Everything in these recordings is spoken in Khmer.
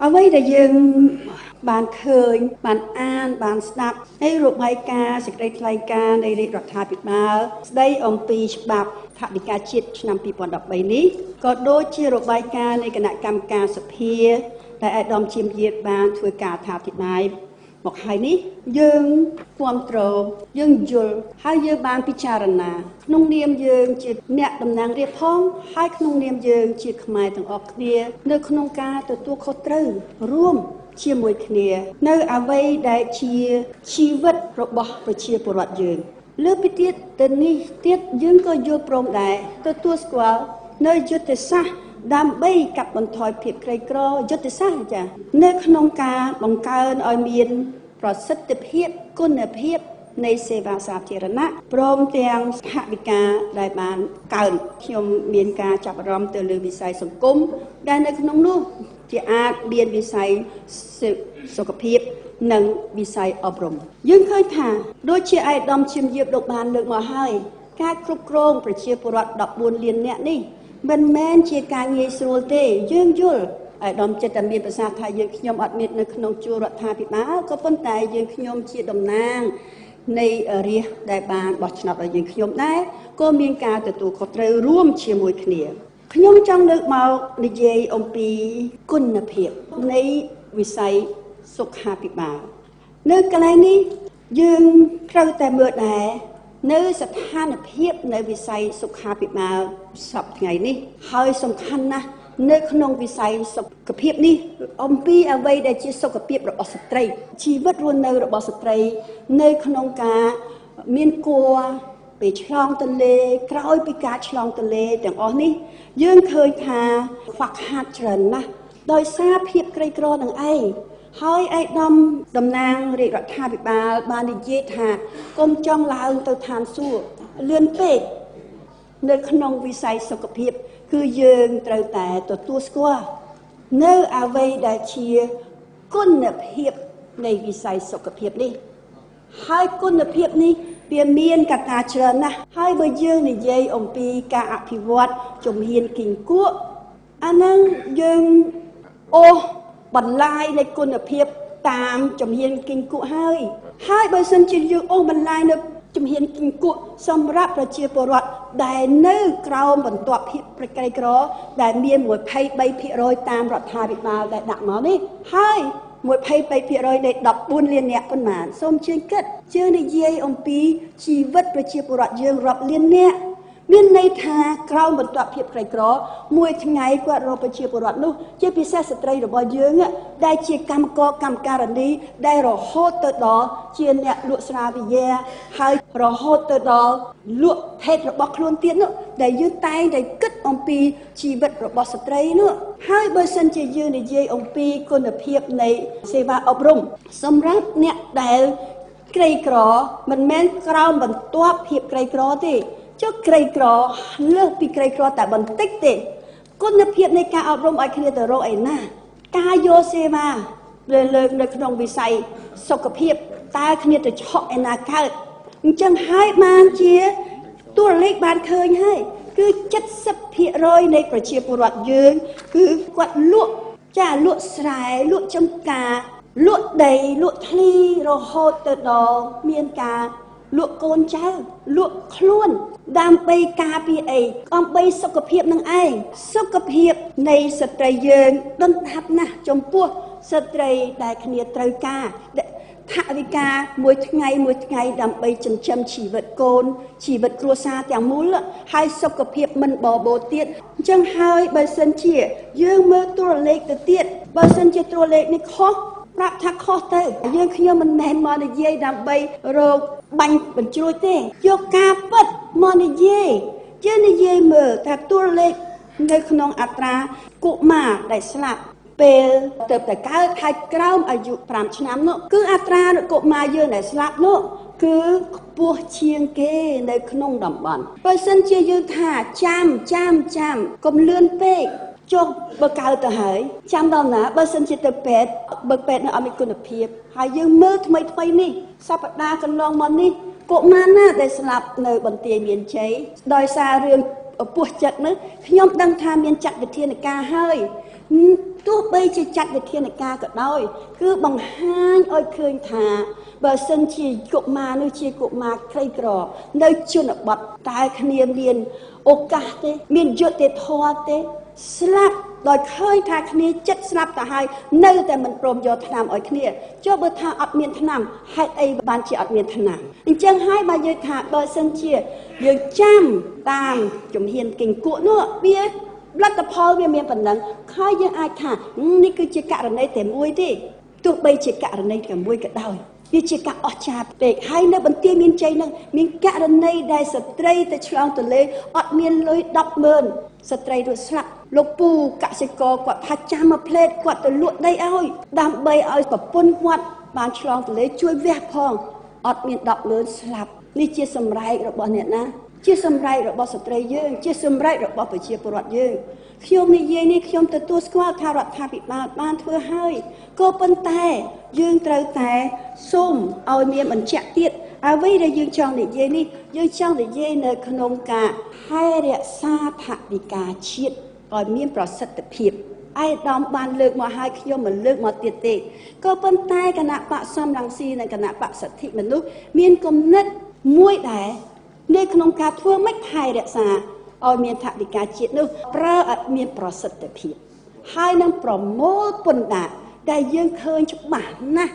អ្វីដែលយើងបានឃើញបានអានបានស្ដាប់ហើយរបាយការណ៍សេចក្តីថ្លែងការណ៍នៃរាជរដ្ឋាភិបាលស្ដីអំពីច្បាប់ថវិកាជាតិឆ្នាំ2013នេះក៏ដូចជារបាយការណ៍នៃគណៈកម្មការសភាដែលអាដាមជាមយាទបានធ្វើការអធិប្បាយមកហើយនេះយើងគ្រប់គ្រងយើងយល់ហើយយើងបានពិចារណាក្នុងនាមយើងជាអ្នកតំណាងរាស្ត្រផងហើយក្នុងនាមយើងជាខ្មែរទាំងអស់គ្នានៅក្នុងការទទួលខុសត្រូវរួមជាមួយគ្នានៅអ្វីដែលជាជីវិតរបស់ប្រជាពលរដ្ឋយើងលើពីទៀតទៅនេះទៀតយើងក៏យល់ព្រមដែរទទួលស្គាល់នៅយុទ្ធសាស្ត្រដើម្បីកាត់បន្ថយភាពក្រីក្រយុទ្ធសាស្ត្រចានៅក្នុងការបង្កើនឲ្យមានប្រសិទ្ធភាពគុណភាពនៃសេវាសាធារណៈព្រមទាំងថវិកាដែលបានកើនខ្ញុំមានការចាប់អារម្មណ៍ទៅលើវិស័យសង្គមដែលនៅក្នុងនោះជាអាចមានវិស័យសុខភាពនិងវិស័យអប់រំយើងឃើញថាដូចជាឯកឧត្តមជាមយាបលោកបានលើកមកហើយការគ្រប់គ្រងប្រជាពលរដ្ឋ14លាននាក់នេះមិនមែនជាការងាយស្រួលទេយើងយល់ឯកឧត្តមចិត្តតែមានប្រសាសន៍ថាយើងខ្ញុំអត់មាននៅក្នុងជួររដ្ឋាភិបាលក៏ប៉ុន្តែយើងខ្ញុំជាតំណាងនៃរាស្ត្រដែលបានបោះឆ្នោតឲ្យយើងខ្ញុំដែរក៏មានការទទួលខុសត្រូវរួមជាមួយគ្នាខ្ញុំចង់លើកមកនិយាយអំពីគុណភាពនៃវិស័យសុខាភិបាលនៅកន្លែងនេះយើងត្រូវតែមើលដែរនៅស្ថានភាពនៅវិស័យសុខាភិបាលសប្តាហ៍ថ្ងៃនេះហើយសំខាន់ណាស់នៅក្នុងវិស័យសុខភាពនេះអំពីអ្វីដែលជាសុខភាពរបស់ស្ត្រីជីវិតរស់នៅរបស់ស្ត្រីនៅក្នុងការមានគួរពេលឆ្លងទន្លេក្រោយពីការឆ្លងទន្លេទាំងអស់នេះយើងឃើញថាខ្វះខាតច្រើនណាស់ដោយសារភាពក្រីក្រនឹងឯងហើយឯកឧត្តមតំណាងរាជរដ្ឋាភិបាលបាននិយាយថាកុំចង់ឡើងទៅឋានសួគ៌លឿនពេកនៅក្នុងវិស័យសុខភាពគឺយើងត្រូវតែទទួលស្គាល់នៅអ្វីដែលជាគុណភាពនៃវិស័យសុខភាពនេះហើយគុណភាពនេះវាមានកត្តាច្រើនណាស់ហើយបើយើងនិយាយអំពីការអភិវឌ្ឍជំហានគីង្គក់អានឹងយើងបន្លាយនៃគុណភាពតាមជំហានគីង្គក់ហើយបើសិនជាយើងបន្លាយនៅជំហានគីង្គក់សម្រាប់ប្រជាពលរដ្ឋដែលនៅក្រោមបន្ទាប់ភាពក្រីក្រដែលមាន 23% តាមរដ្ឋាភិបាលដែលដាក់មកនេះហើយ 23% នៃ 14 លាននាក់ប៉ុន្មានសូមជឿគិតជឿនិយាយអំពីជីវិតប្រជាពលរដ្ឋយើងរាប់លាននាក់មានន័យថាក្រោមបន្ទាប់ភាពក្រីក្រមួយថ្ងៃគាត់រកប្រជាពលរដ្ឋនោះជាពិសេសស្ត្រីរបស់យើងដែលជាកម្មការនីដែលរហូតទៅដល់ជាអ្នកលក់ស្រាវិយាហើយរហូតទៅដល់លក់ភេទរបស់ខ្លួនទៀតនោះដែលយើងតែងតែគិតអំពីជីវិតរបស់ស្ត្រីនោះហើយបើសិនជាយើងនិយាយអំពីគុណភាពនៃសេវាអប់រំសម្រាប់អ្នកដែលក្រីក្រមិនមែនក្រោមបន្ទាប់ភាពក្រីក្រទេចុះក្រីក្រលើសពីក្រីក្រតែបន្តិចទេគុណភាពនៃការអប់រំឲ្យគ្នាទៅរកឯណាការយកសេវាលើកនៅក្នុងវិស័យសុខភាពតើគ្នាទៅឆក់ឯណាកើតអញ្ចឹងហើយបានជាតួលេខបានឃើញហើយគឺ 70% នៃប្រជាពលរដ្ឋយើងគឺគាត់លក់ស្រែលក់ចំការលក់ដីលក់ធ្លីរហូតទៅដល់មានការលក់កូនចៅលក់ខ្លួនដើម្បីការពារអីដើម្បីសុខភាពនឹងឯងសុខភាពនៃស្ត្រីយើងដុនដាបណាស់ចំពោះស្ត្រីដែលគ្នាត្រូវការថវិកាមួយថ្ងៃដើម្បីចិញ្ចឹមជីវិតកូនជីវិតគ្រួសារទាំងមូលហើយសុខភាពមិនបបោទៀតអញ្ចឹងហើយបើសិនជាយើងមើលតួលេខទៅទៀតបើសិនជាតួលេខនេះខុសប្រាប់ថាខុសទៅយើងខ្ញុំមិនមែនមកនិយាយដើម្បីរកបាញ់បញ្ជ្រួចទេយកការពិតមកនិយាយយើងនិយាយមើលថាតួលេខនៅក្នុងអត្រាកុមារដែលស្លាប់ពេលទៅតែកើតហើយក្រោមអាយុ5ឆ្នាំនោះគឺអត្រាកុមារយើងដែលស្លាប់នោះគឺខ្ពស់ជាងគេនៅក្នុងតំបន់បើសិនជាយើងថាចាំកុំលឿនពេកចុះបើកើតទៅហើយចាំដល់ណាបើសិនជាទៅពេទ្យបើពេទ្យនៅអត់មានគុណភាពហើយយើងមើលថ្មីនេះសប្តាហ៍កន្លងមកនេះកុមារណាដែលស្លាប់នៅបន្ទាយមានជ័យដោយសាររឿងពោះចិត្តនោះខ្ញុំដឹងថាមានចាត់វិធានការហើយ ទោះបីជាចាត់វិធានការក៏ដោយគឺបង្ហាញឲ្យឃើញថាបើសិនជាកុមារនោះជាកុមារក្រីក្រនៅជនបទតើគ្នាមានឱកាសទេមានយុត្តិធម៌ទេស្លាប់ដោយឃើញថាគ្នាចិត្តស្លាប់ទៅហើយនៅតែមិនព្រមយកថ្នាំឲ្យគ្នាចុះបើថាអត់មានថ្នាំហេតុអីបានជាអត់មានថ្នាំអញ្ចឹងហើយបើយើងថាបើសិនជាយើងចាំតាមជំហានគិង្គក់នោះវាលទ្ធផលវាមានប៉ុណ្ណឹងហើយយើងអាចថានេះគឺជាករណីតែមួយទេទោះបីជាករណីតែមួយក៏ដោយវាជាការអស្ចារ្យពេកហើយនៅបន្ទាយមានជ័យនឹងមានករណីដែលស្ត្រីទៅឆ្លងទន្លេអត់មានលុយ 100000 ស្ត្រីរត់ស្លាប់លោកពូកសិករគាត់ថាចាំមួយផ្លេតគាត់ទៅលក់ដីឲ្យដើម្បីឲ្យប្រពន្ធគាត់បានឆ្លងទន្លេជួយវះផងអត់មាន 100000 ស្លាប់នេះជាសម្រែករបស់អ្នកណាជាសម្រែករបស់ស្ត្រីយើងជាសម្រែករបស់ប្រជាពលរដ្ឋយើងខ្ញុំនិយាយនេះខ្ញុំទទួលស្គាល់ថារដ្ឋាភិបាលបានធ្វើហើយក៏ប៉ុន្តែយើងត្រូវតែសូមឲ្យមានបញ្ជាក់ទៀតអ្វីដែលយើងចង់និយាយនេះយើងចង់និយាយនៅក្នុងការថែរក្សាថវិកាជាតិឲ្យមានប្រសិទ្ធភាពឯកឧត្តមបានលើកមកឲ្យខ្ញុំមិនលើកមកទៀតទេក៏ប៉ុន្តែគណៈបកសំរងស៊ីនិងគណៈបកសិទ្ធិមនុស្សមានគំនិតមួយដែរនៅក្នុងការធ្វើម៉េចថែរក្សាឲ្យមានថវិកាជាតិនោះប្រើឲ្យមានប្រសិទ្ធភាពហើយនឹងប្រមូលពន្ធដារដែលយើងឃើញច្បាស់ណាស់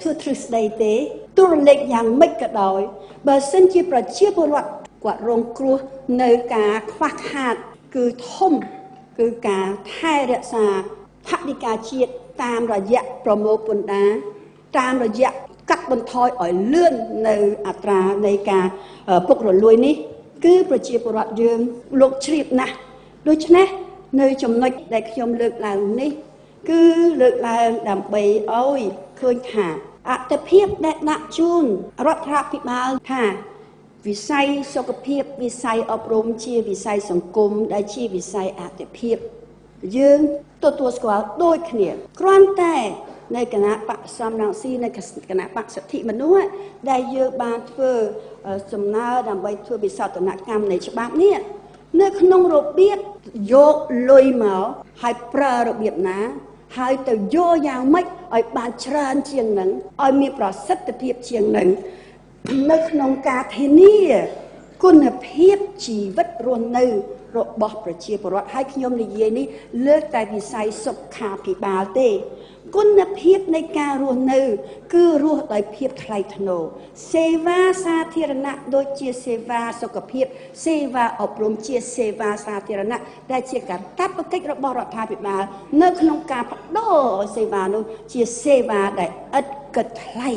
ធ្វើទ្រឹស្ដីទេទូរលេខយ៉ាងម៉េចក៏ដោយបើសិនជាប្រជាពលរដ្ឋគាត់រងគ្រោះនៅការខ្វះខាតគឺធំគឺការថែរក្សាថវិកាជាតិតាមរយៈប្រមូលពន្ធដារតាមរយៈកាត់បន្ថយឲ្យលឿននៅអត្រានៃការពុករលួយនេះគឺប្រជាពលរដ្ឋយើងលោកជ្រាបណាស់ដូច្នេះនៅចំណុចដែលខ្ញុំលើកឡើងនេះគឺលើកឡើងដើម្បីឲ្យឃើញថាអត្តភាពដែលដាក់ជូនរដ្ឋាភិបាលថាវិស័យសុខភាពវិស័យអប់រំជាវិស័យសង្គមដែលជាវិស័យអត្តភាពយើងទទួលស្គាល់ដូចគ្នាគ្រាន់តែនៅគណៈបកសំរងស៊ីនៅគណៈបកសិទ្ធិមនុស្សដែលយើងបានធ្វើសំណើដើម្បីធ្វើវិសោធនកម្មនៃច្បាប់នេះនៅក្នុងរបៀបយកលុយមកហើយប្រើរបៀបណាហើយទៅយកយ៉ាងម៉េចឲ្យបានច្រើនជាងនឹងឲ្យមានប្រសិទ្ធភាពជាងនឹងនៅក្នុងការធានាគុណភាពជីវិតរស់នៅរបស់ប្រជាពលរដ្ឋហើយខ្ញុំនិយាយនេះលើកតែវិស័យសុខាភិបាលទេគុណភាពនៃការរស់នៅគឺរស់ដោយភាពថ្លៃថ្នូរសេវាសាធារណៈដូចជាសេវាសុខភាពសេវាអប់រំជាសេវាសាធារណៈដែលជាកាតព្វកិច្ចរបស់រដ្ឋាភិបាលនៅក្នុងការផ្ដល់សេវានោះជាសេវាដែលឥតគិតថ្លៃ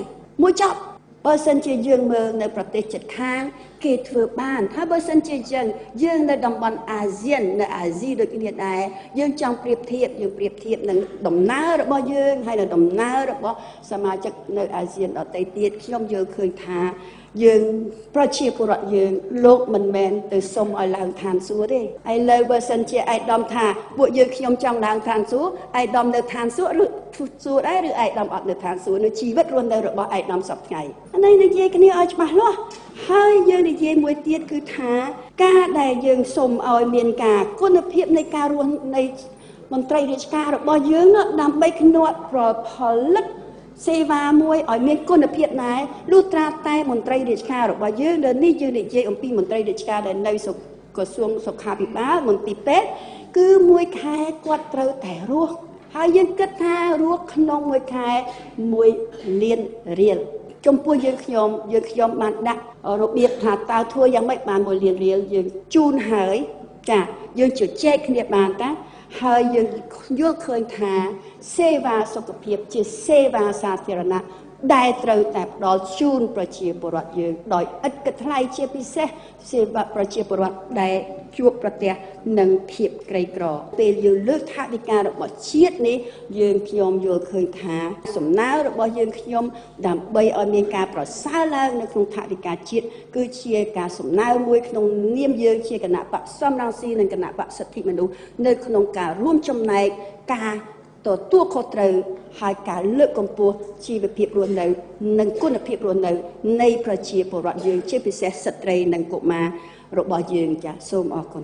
មួយចប់បើសិនជាយើងមើលនៅប្រទេសជិតខាងគេធ្វើបានហើយបើសិនជាយើងនៅតំបន់អាស៊ាននៅអាស៊ីដូចគ្នាដែរយើងចង់ប្រៀបធៀបនឹងដំណើររបស់យើងហើយនៅដំណើររបស់សមាជិកនៅអាស៊ានដទៃទៀតខ្ញុំយល់ឃើញថាយើងប្រជាពលរដ្ឋយើងលោកមិនមែនទៅសុំឲ្យឡើងឋានសួគ៌ទេឥឡូវបើសិនជាឯកឧត្តមថាពួកយើងខ្ញុំចង់ឡើងឋានសួគ៌ឯកឧត្តមនៅឋានសួគ៌ឬសួគ៌ដែរឬឯកឧត្តមអត់នៅឋានសួគ៌នៅជីវិតរស់នៅរបស់ឯកឧត្តមសពថ្ងៃនេះនិយាយគ្នាឲ្យច្បាស់លាស់ហើយយើងនិយាយមួយទៀតគឺថាការដែលយើងសុំឲ្យមានការគុណភាពនៃការរស់នៃមន្ត្រីរាជការរបស់យើងដើម្បីknotផលិតសេវាមួយឲ្យមានគុណភាពដែរលុះត្រាតែមន្ត្រីរាជការរបស់យើងដែលនេះយើងនិយាយអំពីមន្ត្រីរាជការដែលនៅក្រសួងសុខាភិបាលមន្ទីរពេទ្យគឺមួយខែគាត់ត្រូវតែរស់ហើយយើងគិតថារស់ក្នុងមួយខែ1លានរៀលចំពោះយើងខ្ញុំបានដាក់របៀបថាតើធ្វើយ៉ាងម៉េចបាន1លានរៀលយើងជូនហើយចាយើងជជែកគ្នាបានតាហើយយើងយល់ឃើញថាសេវាសុខភាពជាសេវាសាធារណៈដែលត្រូវតែផ្ដល់ជូនប្រជាពលរដ្ឋយើងដោយឥតគិតថ្លៃជាពិសេសសេវាប្រជាពលរដ្ឋដែលជួបប្រទះនឹងភាពក្រីក្រពេលយើងលើកថវិការបស់ជាតិនេះខ្ញុំយល់ឃើញថាសំណើរបស់ខ្ញុំដើម្បីឲ្យមានការប្រសើរឡើងនៅក្នុងថវិកាជាតិគឺជាការសំណើមួយក្នុងនាមយើងជាគណៈបកសំរងស៊ីនិងគណៈបកសិទ្ធិមនុស្សនៅក្នុងការរួមចំណែកការទទួលខុសត្រូវហើយការលើកកម្ពស់ជីវភាពរស់នៅនិងគុណភាពរស់នៅនៃប្រជាពលរដ្ឋយើងជាពិសេសស្ត្រីនិងកុមាររបស់យើងចា៎សូមអរគុណ